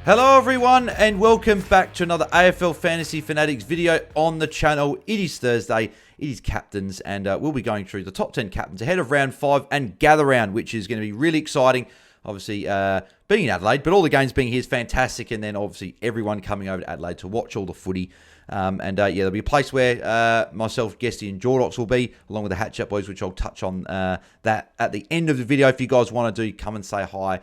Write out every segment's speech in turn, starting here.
Hello everyone and welcome back to another AFL Fantasy Fanatics video on the channel. It is Thursday, it is captains, and we'll be going through the top 10 captains ahead of round 5 and gather round, which is going to be really exciting. Obviously, being in Adelaide, but all the games being here is fantastic, and then obviously everyone coming over to Adelaide to watch all the footy. Yeah, there'll be a place where myself, Guesty, and Jordox will be, along with the Hatchet Boys, which I'll touch on that at the end of the video. If you guys want to come and say hi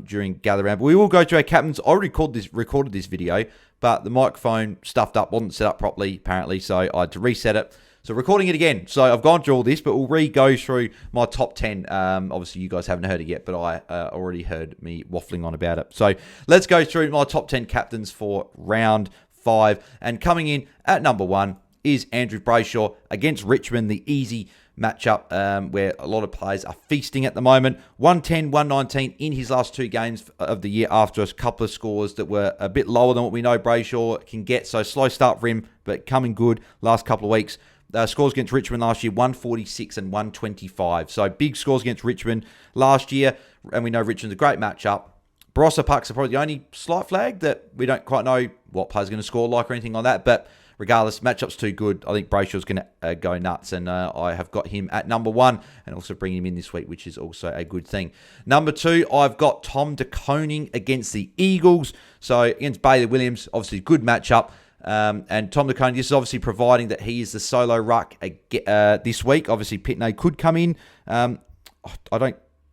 during gather round. But we will go to our captains. I recorded this video, but the microphone stuffed up, wasn't set up properly, apparently, so I had to reset it. So recording it again. So I've gone through all this, but we'll go through my top 10. Obviously, you guys haven't heard it yet, but I already heard me waffling on about it. So let's go through my top 10 captains for round 5. And coming in at number 1 is Andrew Brayshaw against Richmond, the easy matchup where a lot of players are feasting at the moment. 110, 119 in his last 2 games of the year after a couple of scores that were a bit lower than what we know Brayshaw can get. So slow start for him, but coming good last couple of weeks. Scores against Richmond last year, 146 and 125. So big scores against Richmond last year, and we know Richmond's a great matchup. Barossa Parks are probably the only slight flag that we don't quite know what player's going to score like or anything like that, but regardless, matchup's too good. I think Brayshaw's going to go nuts, and I have got him at number 1 and also bringing him in this week, which is also a good thing. Number 2, I've got Tom de Koning against the Eagles. So against Bailey Williams, obviously good matchup. And Tom de Koning, this is obviously providing that he is the solo ruck this week. Obviously, Pitney could come in. I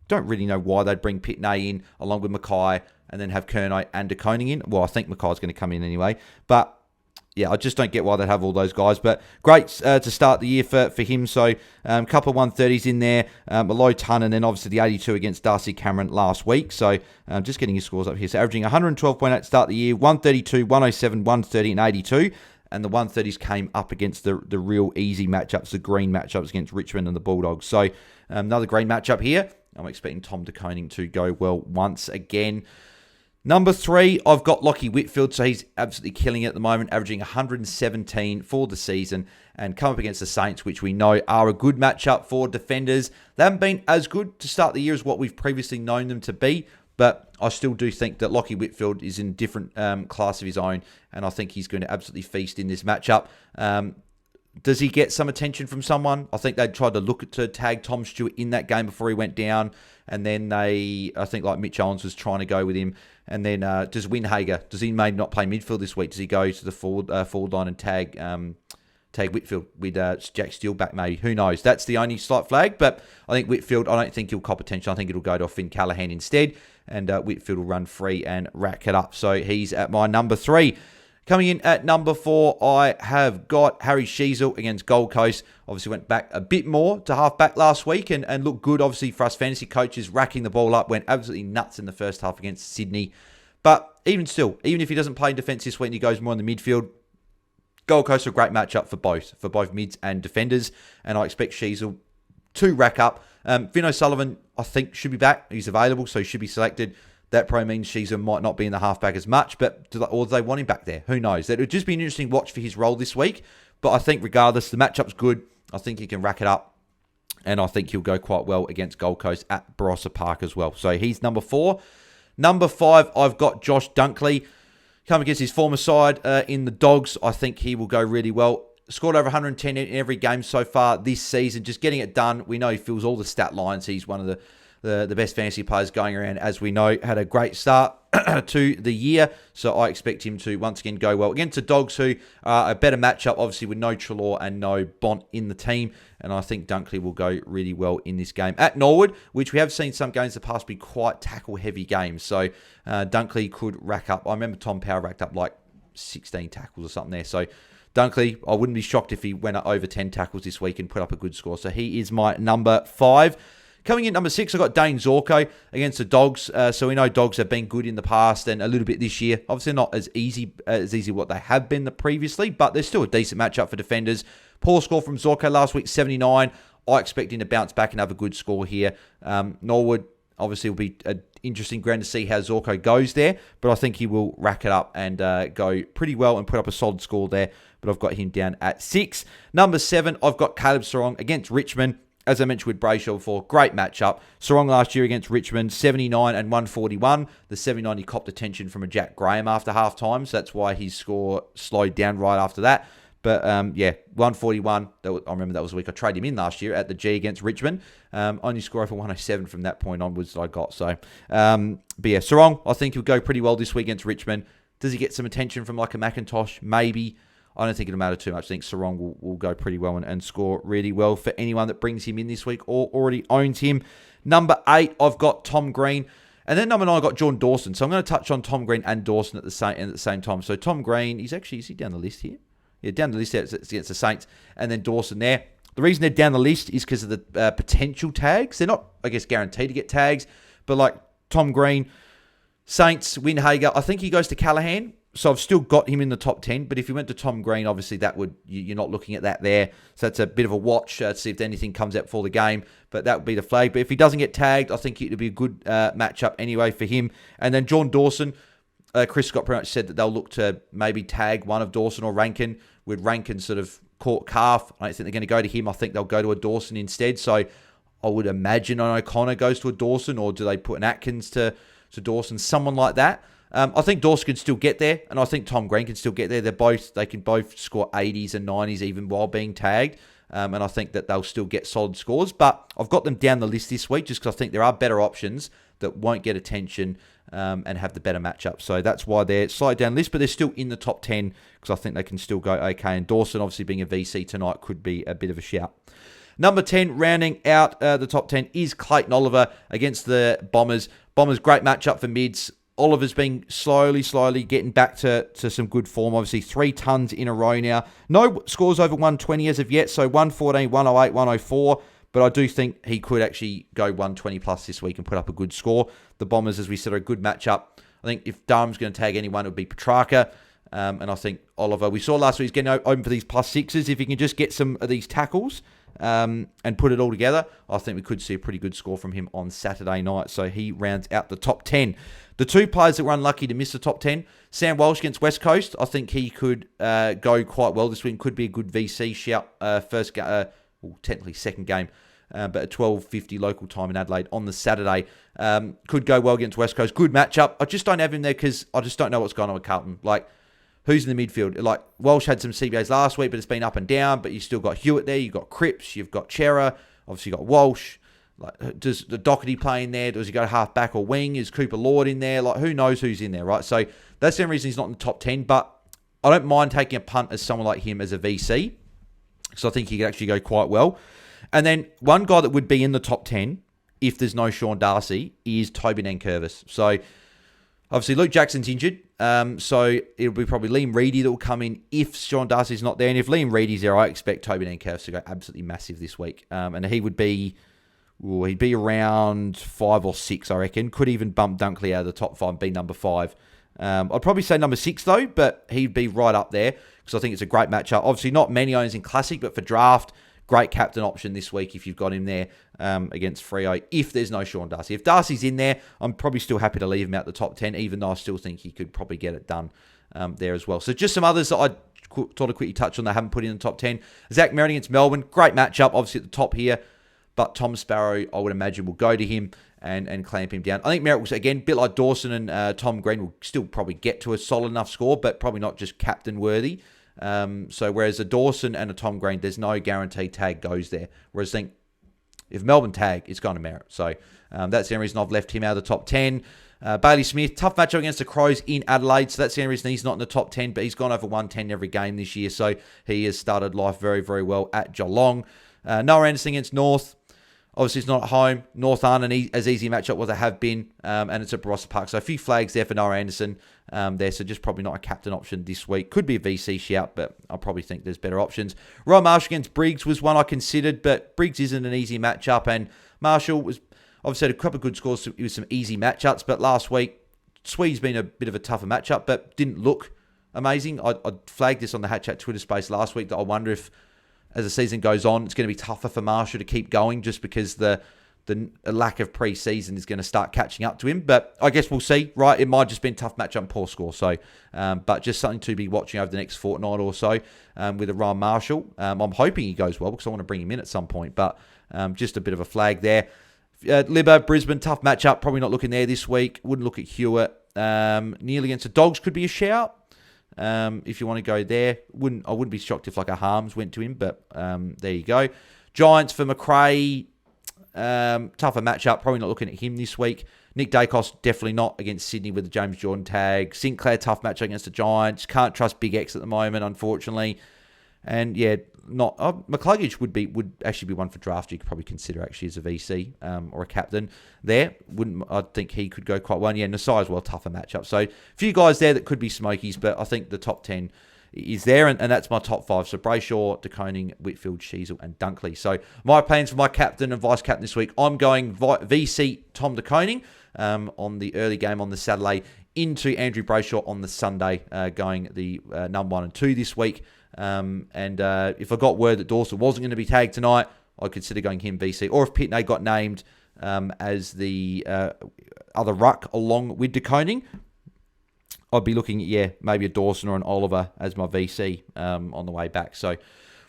don't really know why they'd bring Pitney in along with Mackay and then have Kerno and de Koning in. Well, I think Mackay's going to come in anyway. But yeah, I just don't get why they'd have all those guys. But great to start the year for him. So a couple of 130s in there, a low ton, and then obviously the 82 against Darcy Cameron last week. So just getting his scores up here. So averaging 112.8 to start the year, 132, 107, 130, and 82. And the 130s came up against the real easy matchups, the green matchups against Richmond and the Bulldogs. So another green matchup here. I'm expecting Tom de Koning to go well once again. Number 3, I've got Lockie Whitfield, so he's absolutely killing it at the moment, averaging 117 for the season, and come up against the Saints, which we know are a good matchup for defenders. They haven't been as good to start the year as what we've previously known them to be, but I still do think that Lockie Whitfield is in a different class of his own, and I think he's going to absolutely feast in this matchup. Does he get some attention from someone? I think they tried to look to tag Tom Stewart in that game before he went down. And then I think like Mitch Owens was trying to go with him. And then does Winhager, does he maybe not play midfield this week? Does he go to the forward line and tag Whitfield with Jack Steele back maybe? Who knows? That's the only slight flag. But I think Whitfield, I don't think he'll cop attention. I think it'll go to Finn Callaghan instead. And Whitfield will run free and rack it up. So he's at my number 3. Coming in at number 4, I have got Harry Sheezel against Gold Coast. Obviously went back a bit more to half-back last week and looked good, obviously, for us fantasy coaches, racking the ball up. Went absolutely nuts in the first half against Sydney. But even still, even if he doesn't play in defence this week and he goes more in the midfield, Gold Coast are a great matchup for both mids and defenders. And I expect Sheezel to rack up. Finn O'Sullivan, I think, should be back. He's available, so he should be selected. That probably means Sheezel might not be in the halfback as much, or do they want him back there? Who knows? That would just be an interesting watch for his role this week. But I think regardless, the matchup's good. I think he can rack it up. And I think he'll go quite well against Gold Coast at Barossa Park as well. So he's number 4. Number 5, I've got Josh Dunkley. Come against his former side in the Dogs. I think he will go really well. Scored over 110 in every game so far this season. Just getting it done. We know he fills all the stat lines. He's one of the best fantasy players going around, as we know. Had a great start to the year, so I expect him to once again go well against the Dogs, who are a better matchup, obviously, with no Treloar and no Bont in the team, and I think Dunkley will go really well in this game at Norwood, which we have seen some games in the past be quite tackle-heavy games, so Dunkley could rack up. I remember Tom Power racked up like 16 tackles or something there, so Dunkley, I wouldn't be shocked if he went over 10 tackles this week and put up a good score, so he is my number 5. Coming in number 6, I've got Dane Zorko against the Dogs. So we know Dogs have been good in the past and a little bit this year. Obviously not as easy what they have been previously, but they're still a decent matchup for defenders. Poor score from Zorko last week, 79. I expect him to bounce back and have a good score here. Norwood obviously will be an interesting ground to see how Zorko goes there, but I think he will rack it up and go pretty well and put up a solid score there. But I've got him down at 6. Number 7, I've got Caleb Sarong against Richmond. as I mentioned with Brayshaw before, great matchup. Sarong last year against Richmond, 79 and 141. The 79, he copped attention from a Jack Graham after half-time, so that's why his score slowed down right after that. But, 141, I remember that was the week I traded him in last year at the G against Richmond. Only score over 107 from that point onwards that I got. So, Sarong, I think he'll go pretty well this week against Richmond. Does he get some attention from like a McIntosh? Maybe. I don't think it'll matter too much. I think Sarong will go pretty well and score really well for anyone that brings him in this week or already owns him. Number 8, I've got Tom Green. And then number 9, I've got Jordan Dawson. So I'm going to touch on Tom Green and Dawson at the same time. So Tom Green, is he down the list here? Yeah, down the list against the Saints. And then Dawson there. The reason they're down the list is because of the potential tags. They're not, I guess, guaranteed to get tags. But like Tom Green, Saints, Windhager, I think he goes to Callaghan. So I've still got him in the top 10, but if you went to Tom Green, obviously you're not looking at that there. So that's a bit of a watch to see if anything comes out for the game, but that would be the flag. But if he doesn't get tagged, I think it would be a good matchup anyway for him. And then John Dawson, Chris Scott pretty much said that they'll look to maybe tag one of Dawson or Rankin, with Rankin sort of caught calf. I don't think they're going to go to him. I think they'll go to a Dawson instead. So I would imagine an O'Connor goes to a Dawson, or do they put an Atkins to Dawson, someone like that. I think Dawson can still get there, and I think Tom Green can still get there. They can both score 80s and 90s even while being tagged, and I think that they'll still get solid scores. But I've got them down the list this week just because I think there are better options that won't get attention and have the better matchup. So that's why they're slightly down the list, but they're still in the top 10 because I think they can still go okay. And Dawson, obviously being a VC tonight, could be a bit of a shout. Number 10, rounding out the top 10, is Clayton Oliver against the Bombers. Bombers, great matchup for mids. Oliver's been slowly getting back to some good form. Obviously, 3 tons in a row now. No scores over 120 as of yet, so 114, 108, 104. But I do think he could actually go 120 plus this week and put up a good score. The Bombers, as we said, are a good matchup. I think if Durham's going to tag anyone, it would be Petrarca. And I think Oliver, we saw last week, he's getting open for these +6s. If he can just get some of these tackles and put it all together, I think we could see a pretty good score from him on Saturday night. So he rounds out the top 10. The 2 players that were unlucky to miss the top 10, Sam Walsh against West Coast. I think he could go quite well this week. Could be a good VC shout. Technically second game, but at 12:50 local time in Adelaide on the Saturday. Could go well against West Coast. Good matchup. I just don't have him there because I just don't know what's going on with Carlton. Like, who's in the midfield? Like, Walsh had some CBAs last week, but it's been up and down. But you still got Hewitt there. You've got Cripps. You've got Chera. Obviously, you've got Walsh. Like, does the Doherty play in there? Does he go half back or wing? Is Cooper Lord in there? Like, who knows who's in there, right? So that's the only reason he's not in the top 10. But I don't mind taking a punt as someone like him as a VC. So I think he could actually go quite well. And then one guy that would be in the top 10, if there's no Sean Darcy, is Toby Nankervis. So obviously Luke Jackson's injured. So it'll be probably Liam Reedy that will come in if Sean Darcy's not there. And if Liam Reedy's there, I expect Toby Nankervis to go absolutely massive this week. And he would be... he'd be around 5 or 6, I reckon. Could even bump Dunkley out of the top 5 and be number 5. I'd probably say number 6, though, but he'd be right up there because I think it's a great matchup. Obviously, not many owners in Classic, but for draft, great captain option this week if you've got him there against Freo, if there's no Sean Darcy. If Darcy's in there, I'm probably still happy to leave him out the top 10, even though I still think he could probably get it done there as well. So just some others that I thought I'd quickly touch on that I haven't put in the top 10. Zach Merritt against Melbourne, great matchup, obviously at the top here. But Tom Sparrow, I would imagine, will go to him and clamp him down. I think Merritt will, again, a bit like Dawson and Tom Green, will still probably get to a solid enough score, but probably not just captain worthy. So whereas a Dawson and a Tom Green, there's no guaranteed tag goes there. Whereas I think if Melbourne tag, it's going to Merritt. So that's the only reason I've left him out of the top 10. Bailey Smith, tough matchup against the Crows in Adelaide. So that's the only reason he's not in the top 10, but he's gone over 110 every game this year. So he has started life very, very well at Geelong. Noah Anderson against North. Obviously, it's not at home. North aren't as easy a matchup as they have been, and it's at Barossa Park. So a few flags there for Noah Anderson there, so just probably not a captain option this week. Could be a VC shout, but I probably think there's better options. Ryan Marshall against Briggs was one I considered, but Briggs isn't an easy matchup, and Marshall was obviously had a couple of good scores with some easy matchups, but last week, Swede's been a bit of a tougher matchup, but didn't look amazing. I flagged this on the Hat Chat Twitter space last week that I wonder if, as the season goes on, it's going to be tougher for Marshall to keep going just because the the lack of pre-season is going to start catching up to him. But I guess we'll see, right? It might just been tough matchup and poor score. So, but just something to be watching over the next fortnight or so with Ryan Marshall. I'm hoping he goes well because I want to bring him in at some point. But just a bit of a flag there. Libba, Brisbane, tough matchup. Probably not looking there this week. Wouldn't look at Hewitt. Nearly against the Dogs could be a shout. If you want to go there. I wouldn't be shocked if like a Harms went to him. But there you go. Giants for McRae. Tougher matchup. Probably not looking at him this week. Nick Dacos, definitely not against Sydney with the James Jordan tag. Sinclair, tough matchup against the Giants. Can't trust Big X at the moment, unfortunately. And yeah, not McCluggage would actually be one for draft. You could probably consider actually as a VC or a captain there. I think he could go quite well. And yeah, Nasai as well, tougher matchup. So a few guys there that could be smokies, but I think the top 10 is there, and that's my top 5. So Brayshaw, Koning, Whitfield, Sheezel, and Dunkley. So my plans for my captain and vice captain this week, I'm going VC Tom Koning on the early game on the Saturday, into Andrew Brayshaw on the Sunday, going the number 1 and 2 this week. If I got word that Dawson wasn't going to be tagged tonight, I'd consider going him VC. Or if Pitney got named as the other ruck along with Koning, I'd be looking at, maybe a Dawson or an Oliver as my VC on the way back. So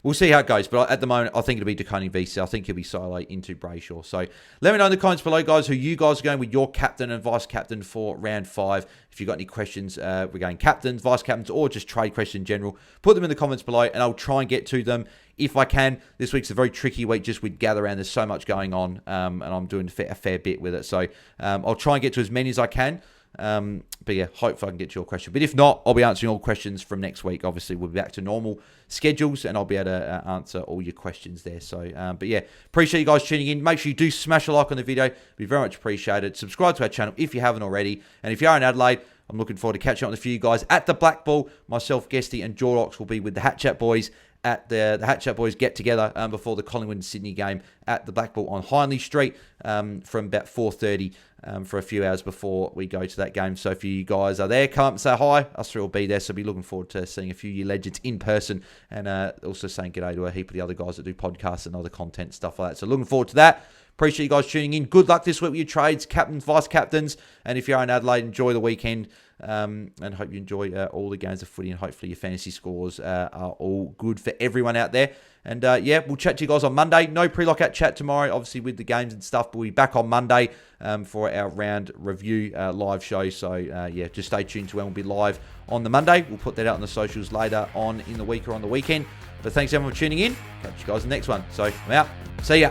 we'll see how it goes. But at the moment, I think it'll be Koning VC. I think he'll be silo into Brayshaw. So let me know in the comments below, guys, who you guys are going with your captain and vice captain for round 5. If you've got any questions regarding captains, vice captains, or just trade questions in general, put them in the comments below, and I'll try and get to them if I can. This week's a very tricky week just with Gather Round. There's so much going on, and I'm doing a fair bit with it. So I'll try and get to as many as I can. But yeah, hopefully I can get to your question. But if not, I'll be answering all questions from next week. Obviously, we'll be back to normal schedules, and I'll be able to answer all your questions there. So, but yeah, appreciate you guys tuning in. Make sure you do smash a like on the video. It'd be very much appreciated. Subscribe to our channel if you haven't already. And if you are in Adelaide, I'm looking forward to catching up with a few guys at the Black Ball. Myself, Guesty, and Jordox will be with the Hat Chat boys at the Hat Chat boys get together before the Collingwood and Sydney game at the Black Ball on Hindley Street from about 4:30 for a few hours before we go to that game. So if you guys are there, come up and say hi. Us three will be there, so be looking forward to seeing a few of you legends in person, and also saying g'day to a heap of the other guys that do podcasts and other content, stuff like that. So looking forward to that. Appreciate you guys tuning in. Good luck this week with your trades, captains, vice captains, and if you're in Adelaide, enjoy the weekend, and hope you enjoy all the games of footy, and hopefully your fantasy scores are all good for everyone out there. And yeah, we'll chat to you guys on Monday. No pre-lockout chat tomorrow, obviously with the games and stuff, but we'll be back on Monday for our round review live show. So yeah, just stay tuned to when we'll be live on the Monday. We'll put that out on the socials later on in the week or on the weekend. But thanks everyone for tuning in. Catch you guys in the next one. So I'm out. See ya.